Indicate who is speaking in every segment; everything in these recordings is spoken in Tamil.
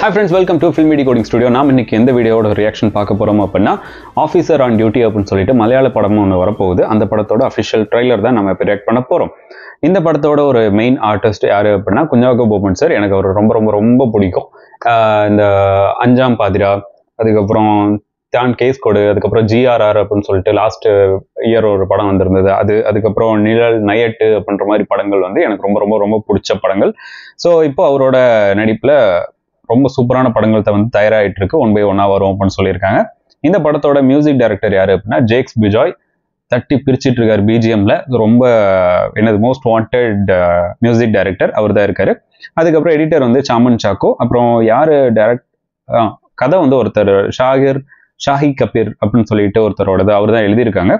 Speaker 1: Hi friends, welcome to Film Decoding Studio. நாம் இன்னைக்கு எந்த வீடியோவோட ரியாக்ஷன் பார்க்க போறோம் அப்படின்னா ஆஃபீஸர் ஆன் டியூட்டி அப்படின்னு சொல்லிட்டு மலையாள படம் ஒன்று வரப்போகுது. அந்த படத்தோட அஃபிஷியல் ட்ரைலர் தான் நம்ம இப்போ ரியாக்ட் பண்ண போறோம். இந்த படத்தோட ஒரு மெயின் ஆர்டிஸ்ட் யாரு அப்படின்னா குஞ்சாக்கோ போபன் சார். எனக்கு அவர் ரொம்ப ரொம்ப ரொம்ப பிடிக்கும். இந்த அஞ்சாம் பாதிரா, அதுக்கப்புறம் தான் கேஸ் கொடு, அதுக்கப்புறம் GRR அப்படின்னு சொல்லிட்டு லாஸ்ட் இயர் ஒரு படம் வந்திருந்தது அதுக்கப்புறம் நிழல் நயட்டு அப்படின்ற மாதிரி படங்கள் வந்து எனக்கு ரொம்ப ரொம்ப ரொம்ப பிடிச்ச படங்கள். ஸோ இப்போ அவரோட நடிப்புல ரொம்ப சூப்பரான படங்கள் வந்து தயாராகிட்டு இருக்கு. 1 by 1 வரும் அப்படின்னு சொல்லியிருக்காங்க. இந்த படத்தோட மியூசிக் டைரக்டர் யாரு அப்படின்னா ஜேக்ஸ் பிஜாய். தட்டி பிரிச்சுட்டு இருக்காரு பிஜிஎம்ல. ரொம்ப என்னது மோஸ்ட் வாண்டட் மியூசிக் டைரக்டர் அவர் தான் இருக்காரு. அதுக்கப்புறம் எடிட்டர் வந்து சாமன் சாக்கோ. அப்புறம் யாரு கதை வந்து ஒருத்தர் ஷாஹி கபீர் அப்படின்னு சொல்லிட்டு ஒருத்தரோடது அவர் தான் எழுதியிருக்காங்க.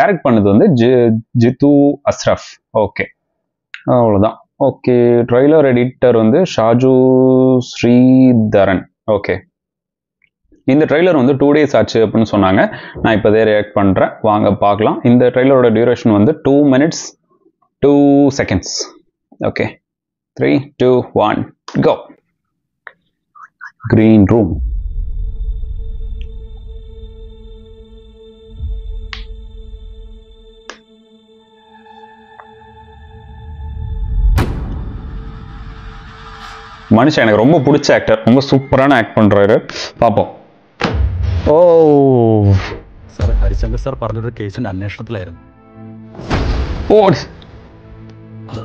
Speaker 1: டைரக்ட் பண்ணது வந்து ஜித்து அஸ்ரஃப். ஓகே, அவ்வளோதான். ஓகே, ட்ரைலர் எடிட்டர் வந்து ஷாஜு ஸ்ரீதரன். ஓகே, இந்த ட்ரைலர் வந்து 2 days ஆச்சு அப்படின்னு சொன்னாங்க. நான் இப்போதே ரியாக்ட் பண்ணுறேன், வாங்க பார்க்கலாம். இந்த ட்ரைலரோட டியூரேஷன் வந்து 2 minutes 2 seconds. Okay, 3, 2, 1 go. Green room. மனுஷன் எனக்கு ரொம்ப பிடிச்ச ஆக்டர், ரொம்ப சூப்பரான ஆக்ட் பண்றாரு. பார்ப்போம். ഓ
Speaker 2: സാർ, ഹരിശങ്കർ സാർ പറഞ്ഞൊരു കേസിന്റെ അന്വേഷണത്തിലായിരുന്നു.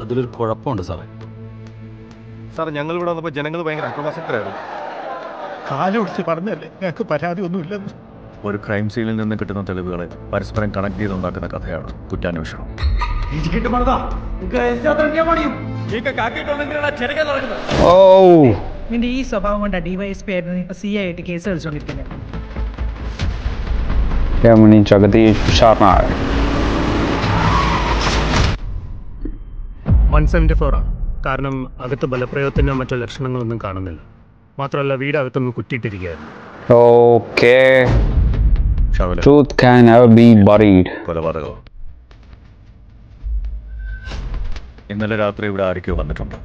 Speaker 2: അതിലൊരു കുഴപ്പമുണ്ട് സാറേ.
Speaker 3: സാർ, ഞങ്ങൾ ഇവിടെ വന്നപ്പോൾ ജനങ്ങൾ ഭയങ്കര അക്രമാസക്തരായിരുന്നു.
Speaker 4: കാലൊടിച്ച് പറഞ്ഞല്ലേ ഞങ്ങൾക്ക് പരാതി ഒന്നുമില്ലെന്ന്.
Speaker 2: ഒരു ക്രൈം സീനിൽ നിന്ന് കിട്ടുന്ന തെളിവുകളെ പരസ്പരം കണക്ട് ചെയ്തുണ്ടാക്കുന്ന കഥയാണ് കുറ്റാന്വേഷണം.
Speaker 5: നിന്റെ ഈ സ്വഭാവം കൊണ്ട് ഡിവൈഎസ്പി ആയിരുന്നു ഇപ്പൊ CI ആയിട്ട് കേസ് കളിച്ചോണ്ടിരിക്കുന്നത്.
Speaker 1: ജഗദീഷ് ഷാർനാർ
Speaker 4: 174 ആണ്. കാരണം അകത്ത് ബലപ്രയോഗത്തിനോ മറ്റോ ലക്ഷണങ്ങളൊന്നും കാണുന്നില്ല. മാത്രമല്ല വീട് അകത്തൊന്ന് കുറ്റിയിട്ടിരിക്കുകയായിരുന്നു.
Speaker 1: Okay, truth can never be buried.
Speaker 2: കൊലപാതകം. ഇന്നലെ രാത്രി ഇവിടെ ആരൊക്കെയോ വന്നിട്ടുണ്ട്.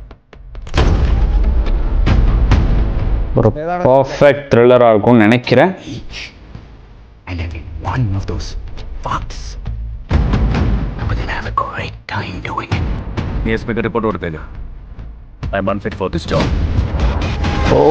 Speaker 1: ஒரு பெர்ஃபெக்ட் த்ரில்லரா இருக்கும்னு நினைக்கிறேன்.
Speaker 6: And I mean one of those fucks. But they'll have a great time doing it.
Speaker 2: DSP report കൊടുത്തേക്ക്. I am unfit for this job.
Speaker 1: ഓ,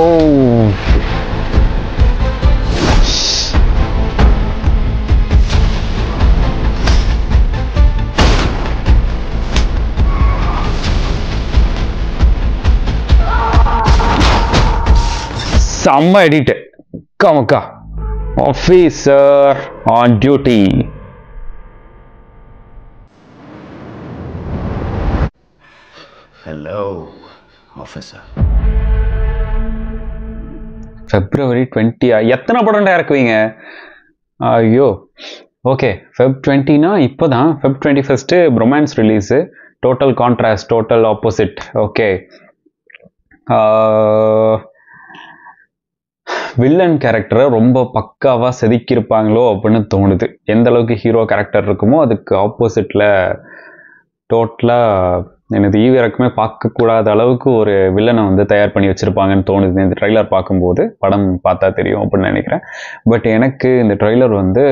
Speaker 1: செம்ம எடிட். கமக்கா officer on duty.
Speaker 6: Hello, officer.
Speaker 1: February 20. எத்தனை படம் இறக்குவீங்க? ஐயோ. ஓகே, Feb 20னா இப்போதான். Feb 21 romance release. Total contrast, total opposite. Okay, villain கேரக்டரை ரொம்ப பக்காவாக செதுக்கியிருப்பாங்களோ அப்படின்னு தோணுது. எந்த அளவுக்கு ஹீரோ கேரக்டர் இருக்குமோ அதுக்கு ஆப்போசிட்டில் டோட்டலாக எனது ஈவிரக்குமே பார்க்கக்கூடாத அளவுக்கு ஒரு வில்லனை வந்து தயார் பண்ணி வச்சுருப்பாங்கன்னு தோணுது இந்த ட்ரைலர் பார்க்கும்போது. படம் பார்த்தா தெரியும் அப்படின்னு நினைக்கிறேன். பட் எனக்கு இந்த ட்ரைலர் வந்து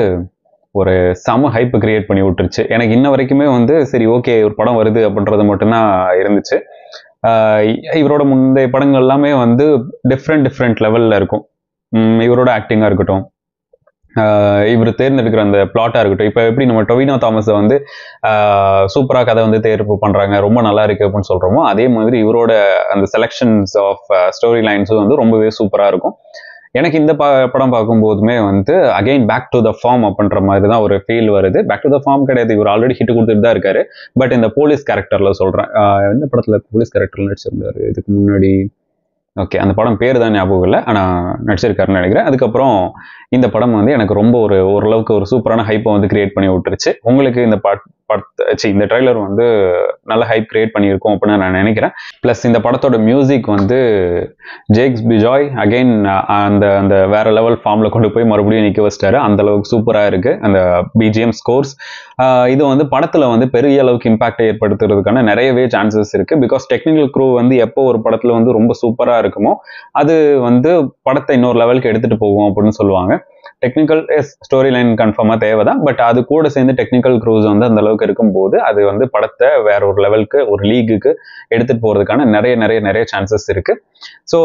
Speaker 1: ஒரு செம ஹைப்பு கிரியேட் பண்ணி விட்டுருச்சு. எனக்கு இன்ன வரைக்குமே வந்து சரி ஓகே ஒரு படம் வருது அப்படின்றது மட்டும்தான் இருந்துச்சு. இவரோட முந்தைய படங்கள் எல்லாமே வந்து டிஃப்ரெண்ட் லெவலில் இருக்கும். இவரோட ஆக்டிங்காக இருக்கட்டும், இவர் தேர்ந்தெடுக்கிற அந்த பிளாட்டாக இருக்கட்டும். இப்போ எப்படி நம்ம டொவினோ தாமஸை வந்து சூப்பராக கதை வந்து தேர்வு பண்ணுறாங்க, ரொம்ப நல்லா இருக்கு அப்படின்னு சொல்கிறோமோ, அதே மாதிரி இவரோட அந்த செலெக்ஷன்ஸ் ஆஃப் ஸ்டோரி லைன்ஸும் வந்து ரொம்பவே சூப்பராக இருக்கும். எனக்கு இந்த படம் பார்க்கும்போதுமே வந்து again back to the form அப்படின்ற மாதிரி தான் ஒரு ஃபீல் வருது. பேக் டு த ஃபார்ம் கிடையாது, இவர் ஆல்ரெடி ஹிட் கொடுத்துட்டு தான் இருக்காரு. பட் இந்த போலீஸ் கேரக்டரில் சொல்கிறேன். எந்த படத்தில் போலீஸ் கேரக்டர் நடிச்சிருந்தாரு இதுக்கு முன்னாடி? ஓகே, அந்த படம் பேர் தான் ஞாபகம் இல்லை, ஆனால் நடிச்சிருக்காருன்னு நினைக்கிறேன். அதுக்கப்புறம் இந்த படம் வந்து எனக்கு ரொம்ப ஓரளவுக்கு ஒரு சூப்பரான ஹைப்பை வந்து கிரியேட் பண்ணி விட்டுருச்சு. உங்களுக்கு இந்த இந்த ட்ரைலர் வந்து நல்ல ஹைப் கிரியேட் பண்ணியிருக்கோம் அப்படின்னு நான் நினைக்கிறேன். ப்ளஸ் இந்த படத்தோட மியூசிக் வந்து ஜேக்ஸ் பிஜாய் அகெயின் அந்த வேற லெவல் ஃபார்மில் கொண்டு போய் மறுபடியும் நிற்க வச்சிட்டாரு. அந்த அளவுக்கு சூப்பராக இருக்குது அந்த பிஜிஎம் ஸ்கோர்ஸ். இது வந்து படத்தில் வந்து பெரிய அளவுக்கு இம்பாக்டை ஏற்படுத்துறதுக்கான நிறையவே சான்சஸ் இருக்குது. பிகாஸ் டெக்னிக்கல் க்ரூ வந்து எப்போ ஒரு படத்தில் வந்து ரொம்ப சூப்பராக இருக்குமோ அது வந்து படத்தை இன்னொரு லெவலுக்கு எடுத்துட்டு போகும் அப்படின்னு சொல்லுவாங்க. டெக்னிக்கல் ஸ்டோரி லைன் கன்ஃபார்மாக தேவைதான், பட் அது கூட சேர்ந்து டெக்னிக்கல் க்ரூஸ் வந்து அந்த அளவுக்கு இருக்கும்போது அது வந்து படத்தை வேற ஒரு லெவலுக்கு ஒரு லீகுக்கு எடுத்துட்டு போறதுக்கான நிறைய சான்சஸ் இருக்கு. ஸோ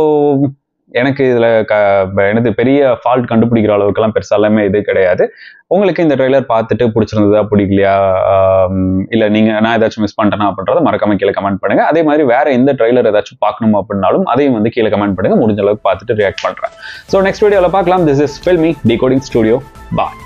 Speaker 1: எனக்கு இதுல எனது பெரிய ஃபால்ட் கண்டுபிடிக்கிற அளவுக்குலாம் பெருசாலுமே இது கிடையாது. உங்களுக்கு இந்த ட்ரெய்லர் பார்த்துட்டு பிடிச்சிருந்ததா பிடிக்கலையா, இல்லை நான் ஏதாச்சும் மிஸ் பண்ணிட்டேனா அப்படின்றத மறக்காம கீழே கமெண்ட் பண்ணுங்க. அதே மாதிரி வேற எந்த ட்ரெய்லர் ஏதாச்சும் பார்க்கணும் அப்படின்னாலும் அதையும் வந்து கீழே கமெண்ட் பண்ணுங்க. முடிஞ்ச அளவுக்கு பார்த்துட்டு ரியாக்ட் பண்றேன். ஸோ நெக்ஸ்ட் வீடியோவில் பார்க்கலாம். This is filmi decoding studio. Bye.